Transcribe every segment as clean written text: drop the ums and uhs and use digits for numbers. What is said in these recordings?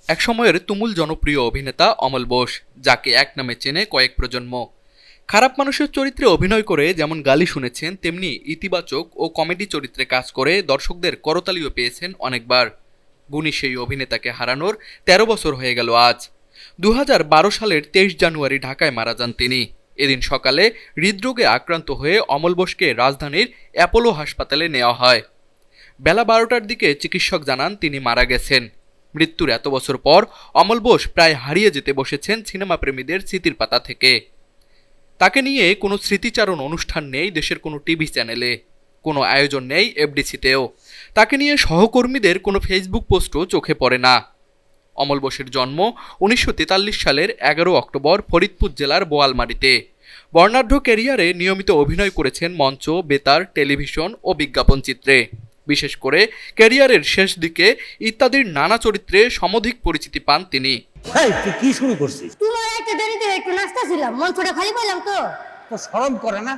একসময়ের তুমুল জনপ্রিয় অভিনেতা অমল বোস, যাকে এক নামে চেনে কয়েক প্রজন্ম। খারাপ মানুষের চরিত্রে অভিনয় করে যেমন গালি শুনেছেন, তেমনি ইতিবাচক ও কমেডি চরিত্রে কাজ করে দর্শকদের করতালিও পেয়েছেন অনেকবার। গুণী সেই অভিনেতাকে হারানোর ১৩ বছর হয়ে গেল আজ। ২০১২ সালের ২৩ জানুয়ারি ঢাকায় মারা যান তিনি। এদিন সকালে হৃদরোগে আক্রান্ত হয়ে অমল বোসকে রাজধানীর অ্যাপোলো হাসপাতালে নেওয়া হয়। বেলা ১২টার দিকে চিকিৎসক জানান তিনি মারা গেছেন। মৃত্যুর এত বছর পর অমল বোস প্রায় হারিয়ে যেতে বসেছেন সিনেমা প্রেমীদের স্মৃতির পাতা থেকে। তাকে নিয়ে কোনো স্মৃতিচারণ অনুষ্ঠান নেই দেশের কোনো টিভি চ্যানেলে, কোনো আয়োজন নেই এফডিসিতেও। তাকে নিয়ে সহকর্মীদের কোনো ফেসবুক পোস্টও চোখে পড়ে না। অমল বোসের জন্ম ১৯৪৩ সালের ১১ অক্টোবর ফরিদপুর জেলার বোয়ালমারীতে। বর্ণাঢ্য ক্যারিয়ারে নিয়মিত অভিনয় করেছেন মঞ্চ, বেতার, টেলিভিশন ও বিজ্ঞাপন চিত্রে। বিশেষ করে ক্যারিয়ারের শেষ দিকে ইত্যাদির নানা চরিত্রে সমধিক পরিচিতি পান তিনি। তুই কি শুরু করছিস? তোমার একটা দেরিতে একটু নাস্তা ছিলাম, মঞ্চটা খালি পেলাম তো। শরম করে না?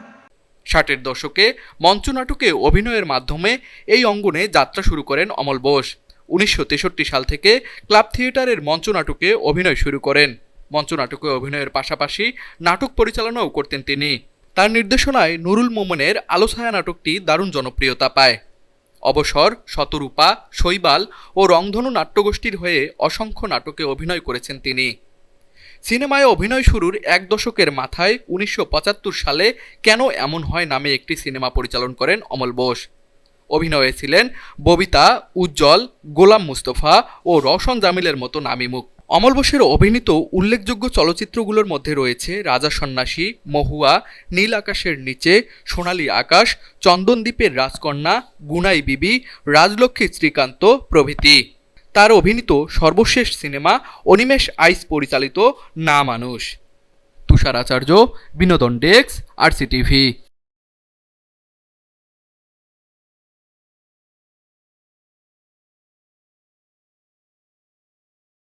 ৬০-এর দশকে মঞ্চ নাটকে অভিনয়ের মাধ্যমে এই অঙ্গনে যাত্রা শুরু করেন অমল বোস। ১৯৬৩ সাল থেকে ক্লাব থিয়েটারের মঞ্চ নাটকে অভিনয় শুরু করেন। মঞ্চ নাটকে অভিনয়ের পাশাপাশি নাটক পরিচালনাও করতেন তিনি। তার নির্দেশনায় নুরুল মোমেনের আলো ছায়া নাটকটি দারুণ জনপ্রিয়তা পায়। অবসর, শতরূপা, শৈবাল ও রংধনু নাট্যগোষ্ঠীর হয়ে অসংখ্য নাটকে অভিনয় করেছেন তিনি। সিনেমায় অভিনয় শুরুর এক দশকের মাথায় ১৯৭৫ সালে কেন এমন হয় নামে একটি সিনেমা পরিচালন করেন অমল বোস। অভিনয়ে ছিলেন ববিতা, উজ্জ্বল, গোলাম মুস্তফা ও রওশন জামিলের মতো নামী মুখ। অমল বোসের অভিনীত উল্লেখযোগ্য চলচ্চিত্রগুলোর মধ্যে রয়েছে রাজা সন্ন্যাসী, মহুয়া, নীল আকাশের নিচে, সোনালী আকাশ, চন্দনদ্বীপের রাজকন্যা, গুনাই বিবি, রাজলক্ষ্মী শ্রীকান্ত প্রভৃতি। তার অভিনীত সর্বশেষ সিনেমা অনিমেষ আইচ পরিচালিত না মানুষ। তুষার আচার্য, বিনোদন ডেস্ক, RCTV।